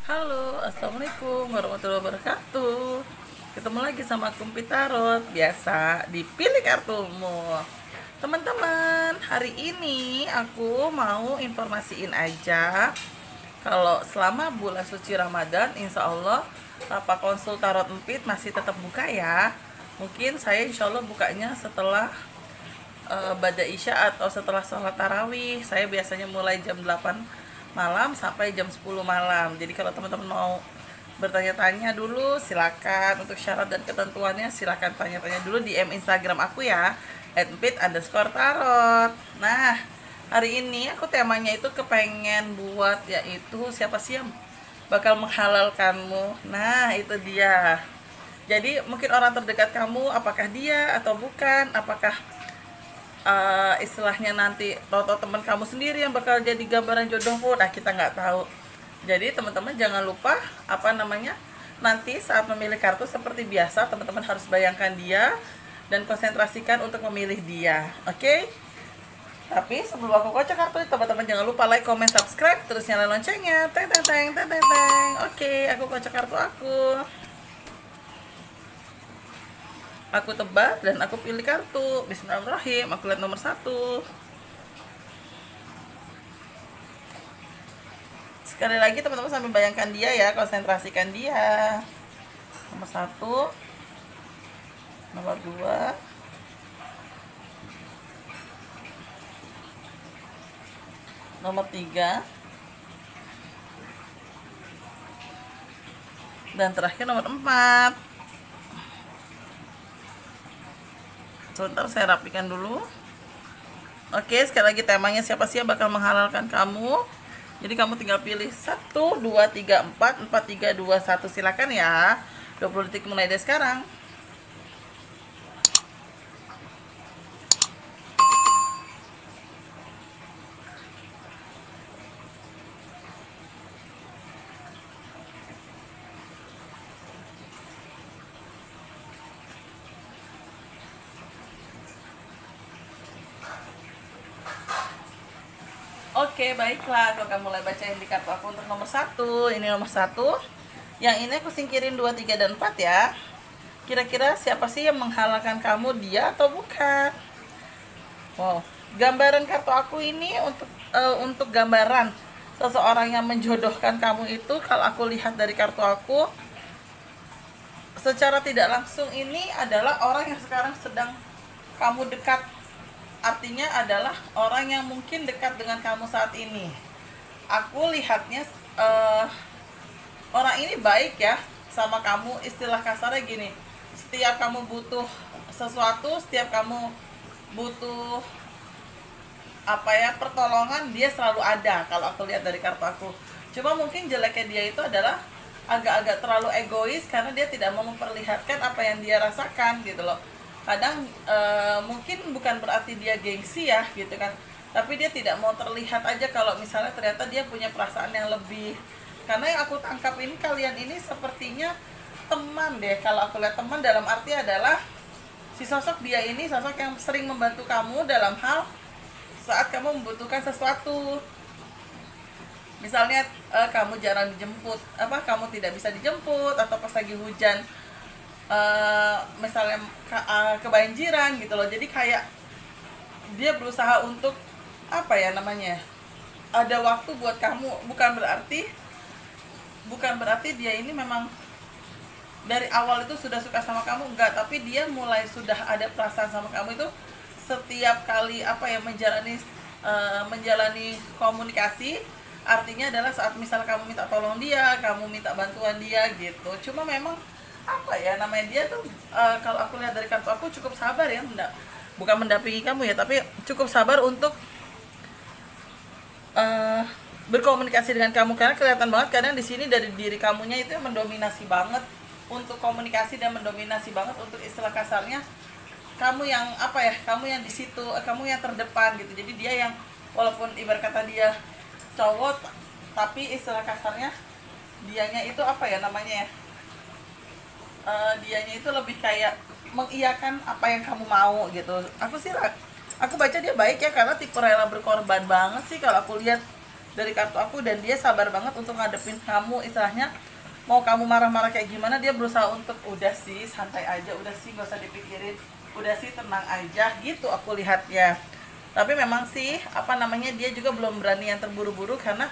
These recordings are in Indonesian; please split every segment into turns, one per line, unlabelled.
Halo, assalamualaikum warahmatullahi wabarakatuh. Ketemu lagi sama Kumpi Tarot. Biasa dipilih kartumu. Teman-teman, hari ini aku mau informasiin aja kalau selama bulan suci Ramadan, insya Allah lapak konsul tarot empit masih tetap buka ya. Mungkin saya insya Allah bukanya setelah bada isya atau setelah sholat tarawih. Saya biasanya mulai jam 8 malam sampai jam 10 malam. Jadi kalau teman-teman mau bertanya-tanya dulu silakan, untuk syarat dan ketentuannya silakan tanya-tanya dulu di Instagram aku ya, @pit_tarot. Nah, hari ini aku temanya itu kepengen buat yaitu siapa sih yang bakal menghalalkanmu. Nah, itu dia. Jadi mungkin orang terdekat kamu, apakah dia atau bukan, apakah istilahnya nanti toto teman kamu sendiri yang bakal jadi gambaran jodohmu. Nah, kita nggak tahu. Jadi teman-teman jangan lupa nanti saat memilih kartu seperti biasa teman-teman harus bayangkan dia dan konsentrasikan untuk memilih dia. Oke? Tapi sebelum aku kocok kartu, teman-teman jangan lupa like, comment, subscribe, terus nyalain loncengnya. Teng teng teng teng teng teng. Oke, aku kocok kartu aku. Aku tebak dan aku pilih kartu. Bismillahirrahmanirrahim. Aku lihat nomor 1. Sekali lagi teman-teman sambil bayangkan dia ya, konsentrasikan dia. Nomor 1, nomor 2, nomor 3, dan terakhir nomor 4. Sebentar saya rapikan dulu. Oke, sekali lagi temanya siapa sih yang bakal menghalalkan kamu. Jadi kamu tinggal pilih 1, 2, 3, 4, 4, 3, 2, 1. Silakan ya. 20 detik mulai dari sekarang. Oke, baiklah. Kalau kamu mulai bacain di kartu aku untuk nomor 1. Ini nomor 1. Yang ini aku singkirin 2, 3, dan 4 ya. Kira-kira siapa sih yang menghalalkan kamu, dia atau bukan? Wow, gambaran kartu aku ini untuk gambaran seseorang yang menjodohkan kamu itu, kalau aku lihat dari kartu aku, secara tidak langsung ini adalah orang yang sekarang sedang kamu dekat. Artinya adalah orang yang mungkin dekat dengan kamu saat ini. Aku lihatnya orang ini baik ya sama kamu. Istilah kasarnya gini, setiap kamu butuh sesuatu, setiap kamu butuh pertolongan, dia selalu ada kalau aku lihat dari kartu aku. Cuma mungkin jeleknya dia itu adalah agak-agak terlalu egois karena dia tidak mau memperlihatkan apa yang dia rasakan gitu loh. Kadang mungkin bukan berarti dia gengsi ya gitu kan, tapi dia tidak mau terlihat aja kalau misalnya ternyata dia punya perasaan yang lebih. Karena yang aku tangkap ini, kalian ini sepertinya teman deh. Kalau aku lihat teman dalam arti adalah si sosok dia ini sosok yang sering membantu kamu dalam hal saat kamu membutuhkan sesuatu. Misalnya kamu jarang dijemput, kamu tidak bisa dijemput, atau pas lagi hujan misalnya kebanjiran gitu loh. Jadi kayak dia berusaha untuk ada waktu buat kamu. Bukan berarti dia ini memang dari awal itu sudah suka sama kamu, enggak, tapi dia mulai sudah ada perasaan sama kamu itu setiap kali menjalani komunikasi. Artinya adalah saat misal kamu minta tolong dia, kamu minta bantuan dia gitu. Cuma memang dia tuh kalau aku lihat dari kartu aku cukup sabar ya, bukan mendampingi kamu ya, tapi cukup sabar untuk berkomunikasi dengan kamu. Karena kelihatan banget kadang di sini dari diri kamunya itu yang mendominasi banget untuk komunikasi dan mendominasi banget untuk istilah kasarnya kamu yang kamu yang di situ, kamu yang terdepan gitu. Jadi dia yang walaupun ibarat kata dia cowok, tapi istilah kasarnya dianya itu dianya itu lebih kayak mengiyakan apa yang kamu mau gitu. Aku baca dia baik ya, karena tipe rela berkorban banget sih kalau aku lihat. dari kartu aku, dan dia sabar banget untuk ngadepin kamu. Istilahnya mau kamu marah-marah kayak gimana, dia berusaha untuk udah sih santai aja, udah sih gak usah dipikirin, udah sih tenang aja gitu aku lihat ya. Tapi memang sih apa namanya, dia juga belum berani yang terburu-buru karena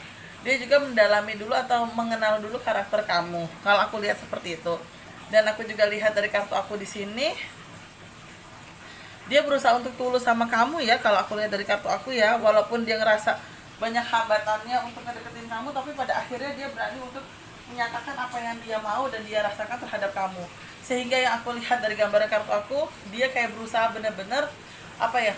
dia juga mendalami dulu atau mengenal dulu karakter kamu. Kalau aku lihat seperti itu. Dan aku juga lihat dari kartu aku di sini, dia berusaha untuk tulus sama kamu ya. Kalau aku lihat dari kartu aku ya, walaupun dia ngerasa banyak hambatannya untuk ngedeketin kamu, tapi pada akhirnya dia berani untuk menyatakan apa yang dia mau dan dia rasakan terhadap kamu. Sehingga yang aku lihat dari gambar kartu aku, dia kayak berusaha benar-benar apa ya,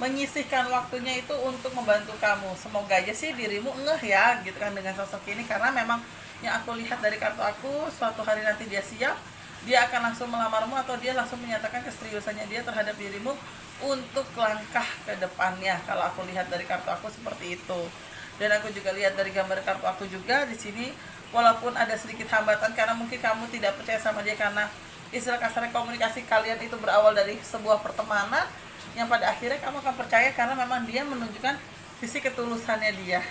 menyisihkan waktunya itu untuk membantu kamu. Semoga aja sih dirimu ngeh ya gitu kan dengan sosok ini, karena memang yang aku lihat dari kartu aku, suatu hari nanti dia siap, dia akan langsung melamarmu atau dia langsung menyatakan keseriusannya dia terhadap dirimu untuk langkah ke depannya. Kalau aku lihat dari kartu aku seperti itu. Dan aku juga lihat dari gambar kartu aku juga di sini, walaupun ada sedikit hambatan karena mungkin kamu tidak percaya sama dia, karena istilah kasarnya komunikasi kalian itu berawal dari sebuah pertemanan yang pada akhirnya kamu akan percaya karena memang dia menunjukkan sisi ketulusannya dia.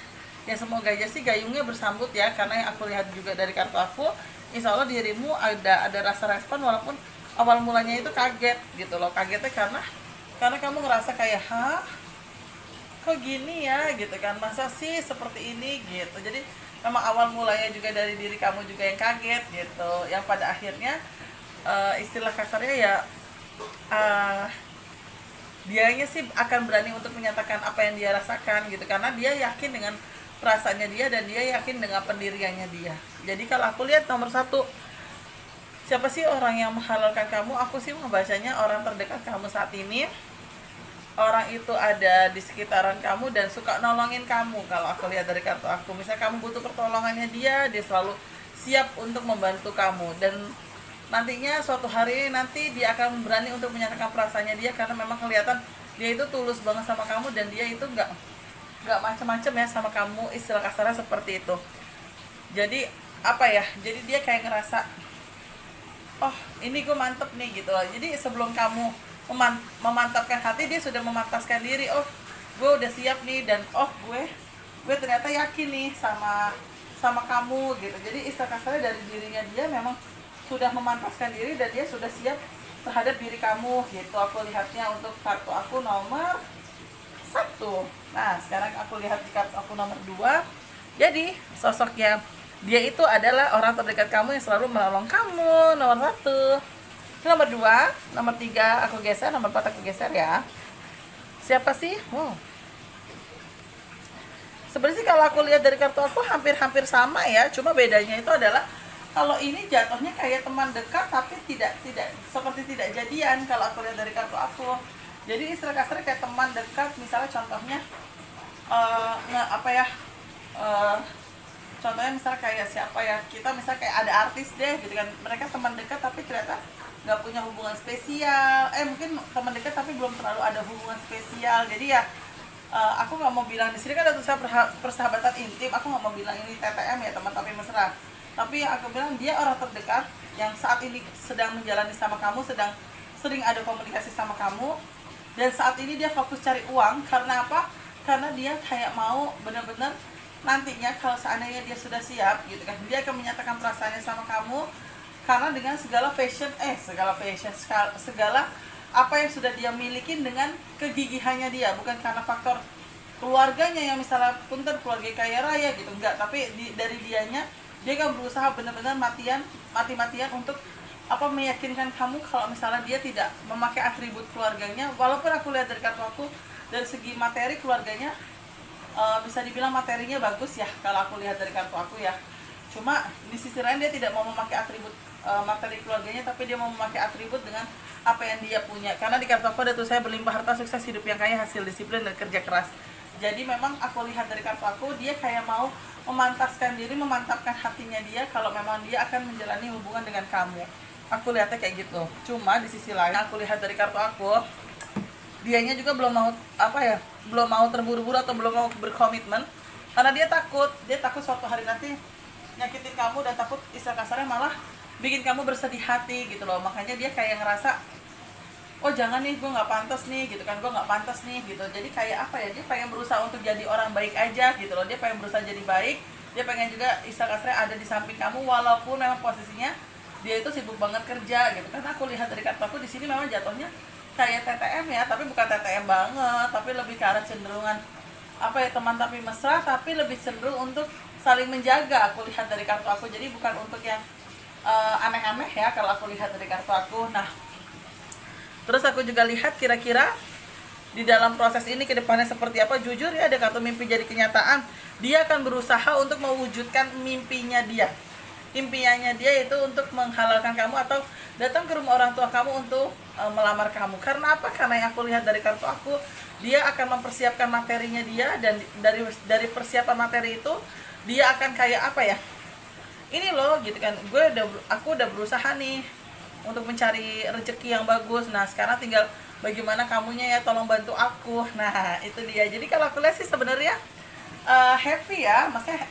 Ya semoga aja sih gayungnya bersambut ya, karena yang aku lihat juga dari kartu aku, insya Allah dirimu ada rasa respon, walaupun awal mulanya itu kaget gitu loh. Kagetnya karena kamu ngerasa kayak kok gini ya gitu kan, masa sih seperti ini gitu. Jadi memang awal mulanya juga dari diri kamu juga yang kaget gitu, yang pada akhirnya istilah kasarnya ya dianya sih akan berani untuk menyatakan apa yang dia rasakan gitu, karena dia yakin dengan perasaannya dia dan dia yakin dengan pendiriannya dia. Jadi kalau aku lihat nomor 1, siapa sih orang yang menghalalkan kamu? Aku sih membacanya orang terdekat kamu saat ini. Orang itu ada di sekitaran kamu dan suka nolongin kamu. Kalau aku lihat dari kartu aku, misalnya kamu butuh pertolongannya dia selalu siap untuk membantu kamu. Dan nantinya suatu hari nanti dia akan berani untuk menyatakan perasaannya dia, karena memang kelihatan dia itu tulus banget sama kamu dan dia itu nggak macem-macem ya sama kamu, istilah kasarnya seperti itu. Jadi apa ya, jadi dia kayak ngerasa oh ini gue mantep nih gitu loh. Jadi sebelum kamu memantapkan hati, dia sudah memantaskan diri. Oh gue udah siap nih, dan oh gue ternyata yakin nih sama kamu gitu. Jadi istilah kasarnya dari dirinya dia memang sudah memantaskan diri dan dia sudah siap terhadap diri kamu gitu. Aku lihatnya untuk kartu aku nomor 1. Nah sekarang aku lihat di kartu aku nomor 2. Jadi sosoknya dia itu adalah orang terdekat kamu yang selalu menolong kamu, nomor 1. Nomor 2, nomor 3 aku geser, nomor 4 aku geser ya. Siapa sih? Sebenarnya sih kalau aku lihat dari kartu aku hampir sama ya, cuma bedanya itu adalah kalau ini jatuhnya kayak teman dekat tapi tidak seperti tidak jadian kalau aku lihat dari kartu aku. Jadi istilah kasarnya kayak teman dekat, misalnya contohnya contohnya misalnya kayak siapa ya, kita misalnya kayak ada artis deh gitu kan, mereka teman dekat tapi ternyata nggak punya hubungan spesial, mungkin teman dekat tapi belum terlalu ada hubungan spesial. Jadi ya aku nggak mau bilang di sini kan ada tulisan persahabatan intim, aku nggak mau bilang ini TTM ya, teman tapi mesra. Tapi aku bilang dia orang terdekat yang saat ini sedang menjalani sama kamu, sedang sering ada komunikasi sama kamu, dan saat ini dia fokus cari uang. Karena apa? Karena dia kayak mau benar-benar nantinya kalau seandainya dia sudah siap gitu kan, dia akan menyatakan perasaannya sama kamu, karena dengan segala apa yang sudah dia miliki dengan kegigihannya dia, bukan karena faktor keluarganya yang misalnya punten keluarga kaya raya gitu, enggak, tapi dari dianya, dia kan berusaha benar-benar mati-matian untuk meyakinkan kamu kalau misalnya dia tidak memakai atribut keluarganya. Walaupun aku lihat dari kartu aku dari segi materi keluarganya bisa dibilang materinya bagus ya kalau aku lihat dari kartu aku ya, cuma di sisi lain dia tidak mau memakai atribut materi keluarganya, tapi dia mau memakai atribut dengan apa yang dia punya. Karena di kartu aku ada tuh, saya berlimpah harta, sukses, hidup yang kaya, hasil disiplin dan kerja keras. Jadi memang aku lihat dari kartu aku, dia kayak mau memantaskan diri, memantapkan hatinya dia kalau memang dia akan menjalani hubungan dengan kamu. Aku lihatnya kayak gitu. Cuma di sisi lain aku lihat dari kartu aku, dianya juga belum mau terburu-buru atau belum mau berkomitmen, karena dia takut suatu hari nanti nyakitin kamu, dan takut istilah kasarnya malah bikin kamu bersedih hati gitu loh. Makanya dia kayak ngerasa oh jangan nih, gue nggak pantas nih gitu kan, gue nggak pantas nih gitu. Jadi kayak apa ya, dia pengen berusaha untuk jadi orang baik aja gitu loh, dia pengen berusaha jadi baik, dia pengen juga istilah kasarnya ada di samping kamu walaupun memang posisinya dia itu sibuk banget kerja gitu. Karena aku lihat dari kartu aku di sini memang jatuhnya kayak TTM ya, tapi bukan TTM banget, tapi lebih ke arah cenderungan apa ya, teman tapi mesra, tapi lebih cenderung untuk saling menjaga. Aku lihat dari kartu aku, jadi bukan untuk yang aneh-aneh ya kalau aku lihat dari kartu aku. Nah, terus aku juga lihat kira-kira di dalam proses ini kedepannya seperti apa. Jujur ya, ada kartu mimpi jadi kenyataan. Dia akan berusaha untuk mewujudkan mimpinya dia. Impiannya dia itu untuk menghalalkan kamu atau datang ke rumah orang tua kamu untuk melamar kamu. Karena apa? Karena yang aku lihat dari kartu aku, dia akan mempersiapkan materinya dia, dan dari persiapan materi itu dia akan kayak apa ya? Ini loh gitu kan. Aku udah berusaha nih untuk mencari rezeki yang bagus. Nah, sekarang tinggal bagaimana kamunya ya, tolong bantu aku. Nah, itu dia. Jadi kalau aku lihat sih sebenarnya happy ya. Maksudnya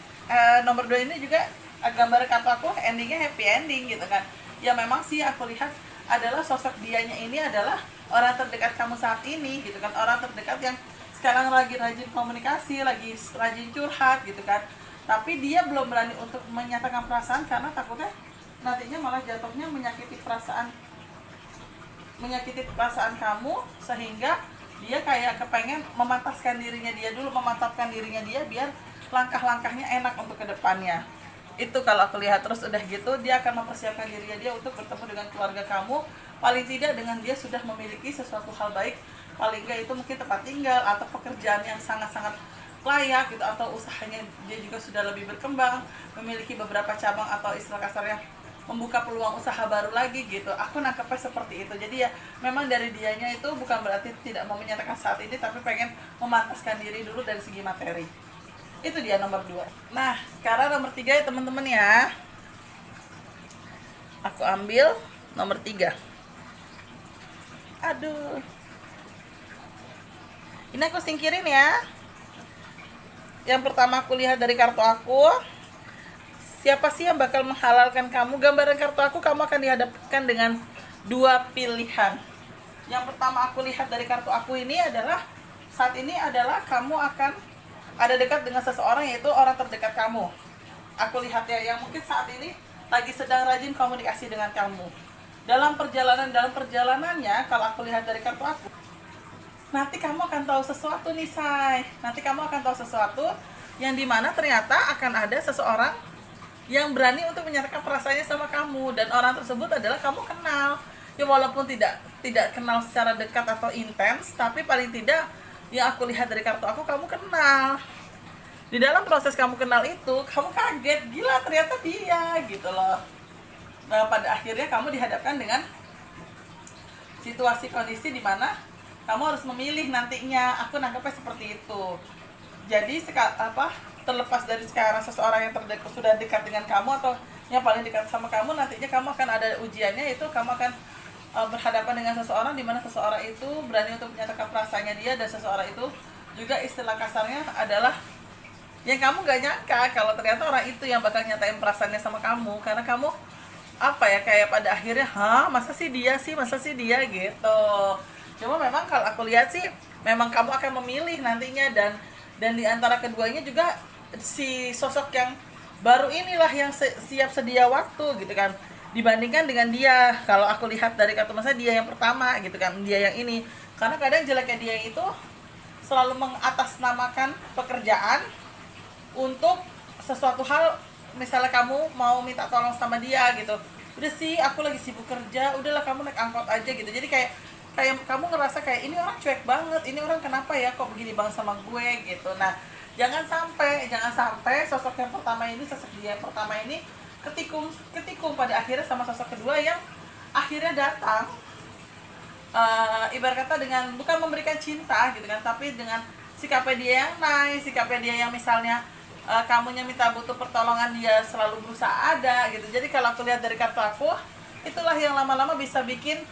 nomor 2 ini juga gambar kartu aku endingnya happy ending gitu kan. Ya memang sih aku lihat adalah sosok dianya ini adalah orang terdekat kamu saat ini gitu kan. Orang terdekat yang sekarang lagi rajin komunikasi, lagi rajin curhat gitu kan. Tapi dia belum berani untuk menyatakan perasaan karena takutnya nantinya malah jatuhnya menyakiti perasaan kamu, sehingga dia kayak kepengen memantapkan dirinya dia dulu, memantapkan dirinya dia biar langkah-langkahnya enak untuk kedepannya. Itu kalau aku lihat. Terus udah gitu dia akan mempersiapkan dirinya dia untuk bertemu dengan keluarga kamu, paling tidak dengan dia sudah memiliki sesuatu hal baik, paling enggak itu mungkin tempat tinggal atau pekerjaan yang sangat-sangat layak gitu, atau usahanya dia juga sudah lebih berkembang, memiliki beberapa cabang atau istilah kasarnya membuka peluang usaha baru lagi gitu. Aku nangkepnya seperti itu. Jadi ya memang dari dianya itu bukan berarti tidak mau menyatakan saat ini, tapi pengen memantaskan diri dulu dari segi materi. Itu dia nomor 2. Nah, sekarang nomor 3 ya teman-teman ya. Aku ambil nomor 3. Aduh. Ini aku singkirin ya. Yang pertama aku lihat dari kartu aku, siapa sih yang bakal menghalalkan kamu? Gambaran kartu aku, kamu akan dihadapkan dengan 2 pilihan. Yang pertama aku lihat dari kartu aku ini adalah, saat ini adalah kamu akan ada dekat dengan seseorang, yaitu orang terdekat kamu. Aku lihat ya, yang mungkin saat ini lagi sedang rajin komunikasi dengan kamu. Dalam perjalanannya, kalau aku lihat dari kartu aku, nanti kamu akan tahu sesuatu nih, Say. Nanti kamu akan tahu sesuatu yang dimana ternyata akan ada seseorang yang berani untuk menyatakan perasaannya sama kamu, dan orang tersebut adalah kamu kenal. Ya walaupun tidak kenal secara dekat atau intens, tapi paling tidak yang aku lihat dari kartu aku, kamu kenal. Di dalam proses kamu kenal itu, kamu kaget, gila ternyata dia gitu loh. Nah, pada akhirnya kamu dihadapkan dengan situasi kondisi di mana kamu harus memilih nantinya. Aku nangkepnya seperti itu. Jadi terlepas dari sekarang seseorang yang sudah dekat dengan kamu atau yang paling dekat sama kamu, nantinya kamu akan ada ujiannya, itu kamu akan berhadapan dengan seseorang di mana seseorang itu berani untuk menyatakan perasaannya dia, dan seseorang itu juga istilah kasarnya adalah yang kamu gak nyangka kalau ternyata orang itu yang bakal nyatain perasaannya sama kamu. Karena kamu apa ya, kayak pada akhirnya masa sih dia gitu. Cuma memang kalau aku lihat sih memang kamu akan memilih nantinya, dan di antara keduanya juga si sosok yang baru inilah yang siap sedia waktu gitu kan, dibandingkan dengan dia. Kalau aku lihat dari kartu masa, dia yang pertama gitu kan, dia yang ini. Karena kadang jeleknya dia itu selalu mengatasnamakan pekerjaan untuk sesuatu hal. Misalnya kamu mau minta tolong sama dia gitu, udah sih aku lagi sibuk kerja, udahlah kamu naik angkot aja gitu. Jadi kayak kamu ngerasa kayak ini orang cuek banget, ini orang kenapa ya kok begini banget sama gue gitu. Nah, jangan sampai sosok yang pertama ini, sosok dia yang pertama ini ketikung pada akhirnya sama sosok kedua yang akhirnya datang ibarat kata dengan bukan memberikan cinta gitu kan, tapi dengan sikapnya dia yang nice, sikapnya dia yang misalnya kamunya minta butuh pertolongan, dia selalu berusaha ada gitu. Jadi kalau aku lihat dari kartu aku, itulah yang lama-lama bisa bikin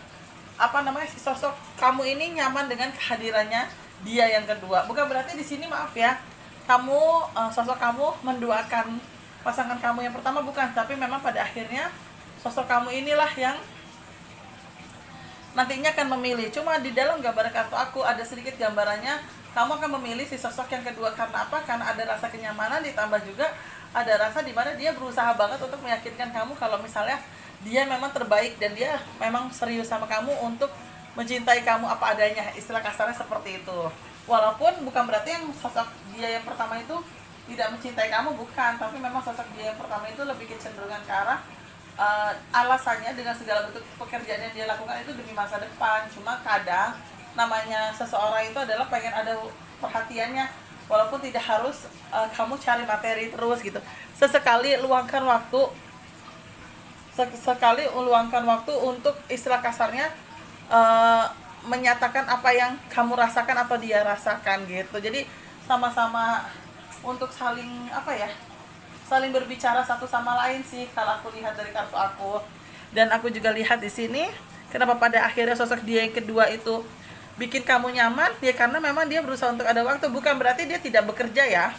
si sosok kamu ini nyaman dengan kehadirannya dia yang kedua. Bukan berarti di sini maaf ya, sosok kamu menduakan pasangan kamu yang pertama, bukan, tapi memang pada akhirnya sosok kamu inilah yang nantinya akan memilih. Cuma di dalam gambar kartu aku ada sedikit gambarannya kamu akan memilih si sosok yang kedua. Karena apa? Karena ada rasa kenyamanan, ditambah juga ada rasa dimana dia berusaha banget untuk meyakinkan kamu kalau misalnya dia memang terbaik dan dia memang serius sama kamu untuk mencintai kamu apa adanya. Istilah kasarnya seperti itu. Walaupun bukan berarti yang sosok dia yang pertama itu tidak mencintai kamu, bukan, tapi memang sosok dia yang pertama itu lebih kecenderungan ke arah alasannya dengan segala bentuk pekerjaan yang dia lakukan itu demi masa depan. Cuma kadang namanya seseorang itu adalah pengen ada perhatiannya, walaupun tidak harus kamu cari materi terus gitu. Sesekali luangkan waktu untuk istilah kasarnya menyatakan apa yang kamu rasakan atau dia rasakan gitu. Jadi sama-sama untuk saling saling berbicara satu sama lain sih kalau aku lihat dari kartu aku. Dan aku juga lihat di sini kenapa pada akhirnya sosok dia yang kedua itu bikin kamu nyaman ya, karena memang dia berusaha untuk ada waktu. Bukan berarti dia tidak bekerja ya,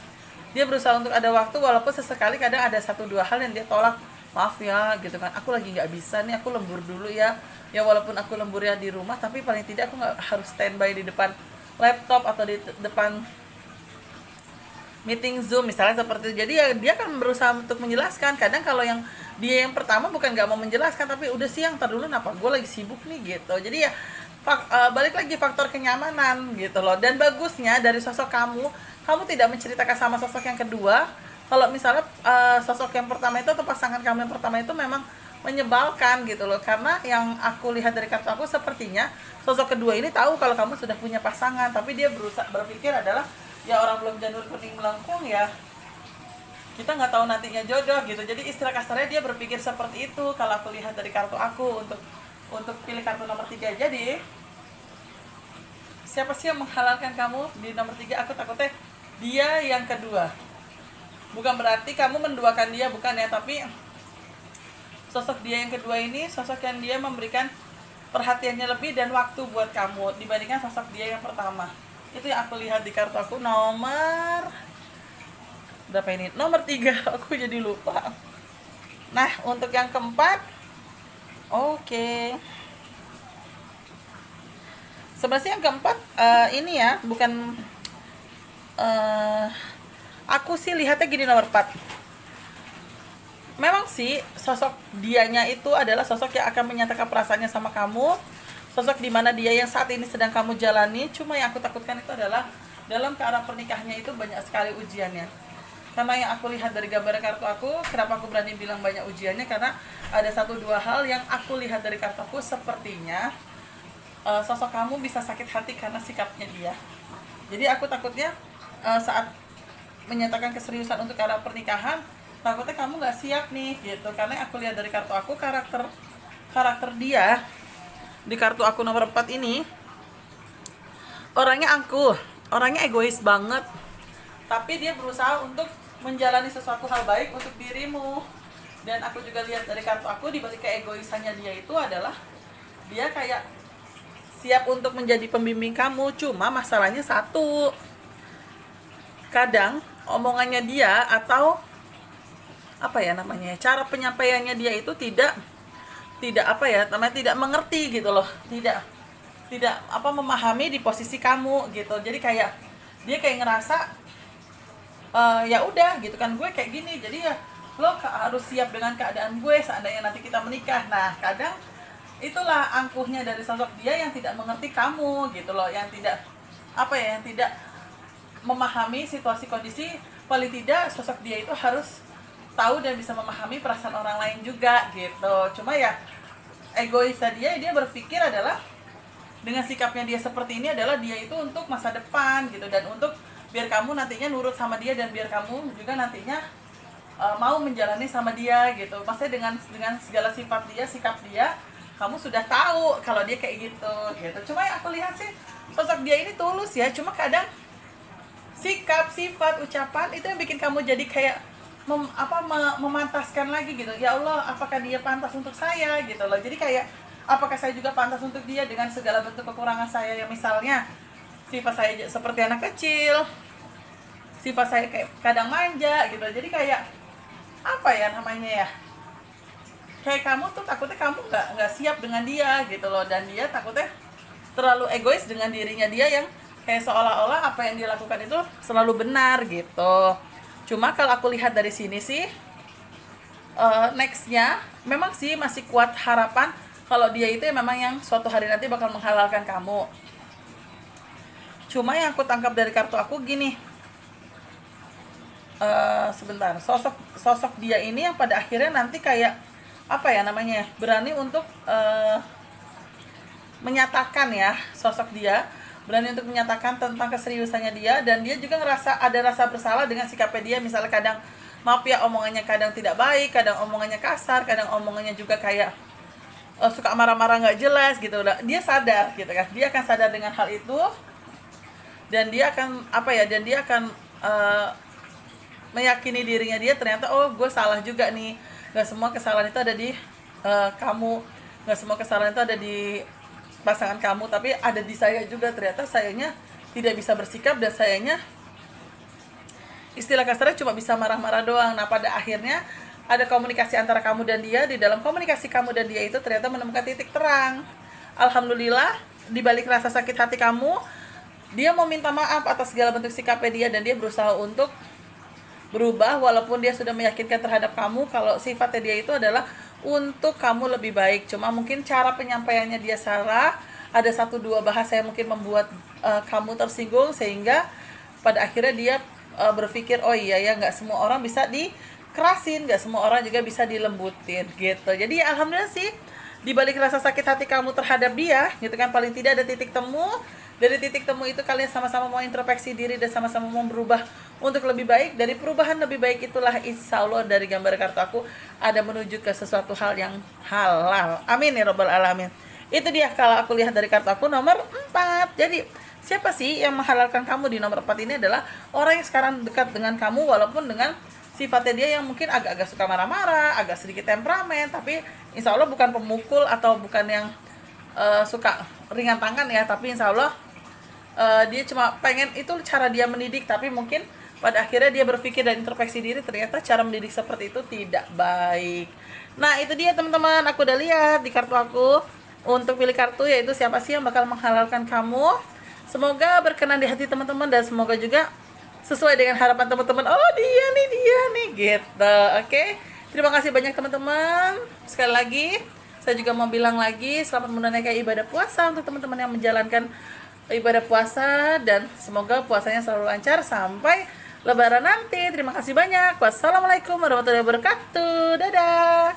dia berusaha untuk ada waktu, walaupun sesekali kadang ada 1-2 hal yang dia tolak. Maaf ya gitu kan, aku lagi nggak bisa nih, aku lembur dulu ya. Ya walaupun aku lembur ya di rumah, tapi paling tidak aku nggak harus standby di depan laptop atau di depan meeting Zoom misalnya seperti itu. Jadi ya dia kan berusaha untuk menjelaskan. Kadang kalau yang dia yang pertama bukan nggak mau menjelaskan, tapi udah siang, ntar dulu kenapa gue lagi sibuk nih gitu. Jadi ya balik lagi faktor kenyamanan gitu loh. Dan bagusnya dari sosok kamu tidak menceritakan sama sosok yang kedua kalau misalnya sosok yang pertama itu atau pasangan kamu yang pertama itu memang menyebalkan gitu loh. Karena yang aku lihat dari kartu aku sepertinya sosok kedua ini tahu kalau kamu sudah punya pasangan, tapi dia berpikir adalah ya orang belum janur kuning melengkung ya, kita nggak tahu nantinya jodoh gitu. Jadi istilah kasarnya dia berpikir seperti itu kalau aku lihat dari kartu aku. Untuk pilih kartu nomor 3. Jadi siapa sih yang menghalalkan kamu di nomor 3? Aku takutnya dia yang kedua. Bukan berarti kamu menduakan dia, bukan ya, tapi sosok dia yang kedua ini sosok yang dia memberikan perhatiannya lebih dan waktu buat kamu dibandingkan sosok dia yang pertama. Itu yang aku lihat di kartu aku nomor berapa ini? Nomor 3. Aku jadi lupa. Nah, untuk yang keempat, oke. Sebenarnya yang keempat ini ya, bukan aku sih lihatnya gini, nomor 4. Memang sih sosok dianya itu adalah sosok yang akan menyatakan perasaannya sama kamu. Sosok dimana dia yang saat ini sedang kamu jalani. Cuma yang aku takutkan itu adalah dalam ke arah pernikahannya itu banyak sekali ujiannya. Karena yang aku lihat dari gambar kartu aku, kenapa aku berani bilang banyak ujiannya, karena ada 1-2 hal yang aku lihat dari kartu aku. Sepertinya sosok kamu bisa sakit hati karena sikapnya dia. Jadi aku takutnya saat menyatakan keseriusan untuk ke arah pernikahan, takutnya kamu gak siap nih gitu. Karena yang aku lihat dari kartu aku, karakter dia di kartu aku nomor 4 ini orangnya angkuh, orangnya egois banget, tapi dia berusaha untuk menjalani sesuatu hal baik untuk dirimu. Dan aku juga lihat dari kartu aku, di balik keegoisannya dia itu adalah dia kayak siap untuk menjadi pembimbing kamu. Cuma masalahnya satu, kadang omongannya dia atau cara penyampaiannya dia itu tidak tidak mengerti gitu loh, tidak memahami di posisi kamu gitu. Jadi kayak dia kayak ngerasa ya udah gitu kan, gue kayak gini, jadi ya lo harus siap dengan keadaan gue seandainya nanti kita menikah. Nah kadang itulah angkuhnya dari sosok dia yang tidak mengerti kamu gitu loh, yang tidak yang tidak memahami situasi kondisi. Paling tidak sosok dia itu harus tahu dan bisa memahami perasaan orang lain juga gitu. Cuma ya egoisnya dia berpikir adalah dengan sikapnya dia seperti ini adalah dia itu untuk masa depan gitu, dan untuk biar kamu nantinya nurut sama dia, dan biar kamu juga nantinya mau menjalani sama dia gitu. Maksudnya dengan segala sifat dia, sikap dia, kamu sudah tahu kalau dia kayak gitu. Cuma yang aku lihat sih sosok dia ini tulus ya, cuma kadang sikap, sifat, ucapan itu yang bikin kamu jadi kayak memantaskan lagi gitu. Ya Allah, apakah dia pantas untuk saya gitu loh. Jadi kayak apakah saya juga pantas untuk dia dengan segala bentuk kekurangan saya, yang misalnya sifat saya seperti anak kecil, sifat saya kayak kadang manja gitu. Jadi kayak kayak kamu tuh takutnya kamu nggak siap dengan dia gitu loh, dan dia takutnya terlalu egois dengan dirinya dia yang kayak seolah-olah apa yang dia lakukan itu selalu benar gitu. Cuma kalau aku lihat dari sini sih, nextnya memang sih masih kuat harapan kalau dia itu memang yang suatu hari nanti bakal menghalalkan kamu. Cuma yang aku tangkap dari kartu aku gini, sebentar, sosok dia ini yang pada akhirnya nanti kayak apa ya namanya, berani untuk menyatakan ya, sosok dia berani untuk menyatakan tentang keseriusannya dia, dan dia juga ngerasa ada rasa bersalah dengan sikapnya dia. Misalnya kadang, maaf ya, omongannya kadang tidak baik, kadang omongannya kasar, kadang omongannya juga kayak suka marah-marah nggak jelas gitu. Dia sadar gitu kan, dia akan sadar dengan hal itu, dan dia akan apa ya, dan dia akan meyakini dirinya dia ternyata, oh gue salah juga nih, nggak semua kesalahan itu ada di kamu, nggak semua kesalahan itu ada di pasangan kamu, tapi ada di saya juga. Ternyata sayanya tidak bisa bersikap, dan sayanya istilah kasarnya cuma bisa marah-marah doang. Nah pada akhirnya ada komunikasi antara kamu dan dia. Di dalam komunikasi kamu dan dia itu ternyata menemukan titik terang. Alhamdulillah, di balik rasa sakit hati kamu, dia mau minta maaf atas segala bentuk sikapnya dia, dan dia berusaha untuk berubah, walaupun dia sudah meyakinkan terhadap kamu kalau sifatnya dia itu adalah untuk kamu lebih baik. Cuma mungkin cara penyampaiannya dia salah, ada 1-2 bahasa yang mungkin membuat kamu tersinggung, sehingga pada akhirnya dia berpikir, oh iya ya, nggak semua orang bisa dikerasin, nggak semua orang juga bisa dilembutin gitu. Jadi ya alhamdulillah sih, di balik rasa sakit hati kamu terhadap dia gitu kan, paling tidak ada titik temu. Dari titik temu itu kalian sama-sama mau introspeksi diri dan sama-sama mau berubah untuk lebih baik. Dari perubahan lebih baik itulah insya Allah dari gambar kartu aku ada menuju ke sesuatu hal yang halal. Amin ya robbal alamin. Itu dia kalau aku lihat dari kartu aku nomor 4. Jadi siapa sih yang menghalalkan kamu di nomor 4 ini adalah orang yang sekarang dekat dengan kamu, walaupun dengan sifatnya dia yang mungkin agak-agak suka marah-marah, agak sedikit temperamen, tapi insya Allah bukan pemukul atau bukan yang suka ringan tangan ya, tapi insya Allah dia cuma pengen, itu cara dia mendidik, tapi mungkin pada akhirnya dia berpikir dan introspeksi diri, ternyata cara mendidik seperti itu tidak baik. Nah itu dia teman-teman, aku udah lihat di kartu aku untuk pilih kartu, yaitu siapa sih yang bakal menghalalkan kamu. Semoga berkenan di hati teman-teman, dan semoga juga sesuai dengan harapan teman-teman. Oh dia nih gitu. Oke, terima kasih banyak teman-teman. Sekali lagi saya juga mau bilang lagi, selamat menunaikan ibadah puasa untuk teman-teman yang menjalankan ibadah puasa, dan semoga puasanya selalu lancar sampai lebaran nanti. Terima kasih banyak. Wassalamualaikum warahmatullahi wabarakatuh. Dadah.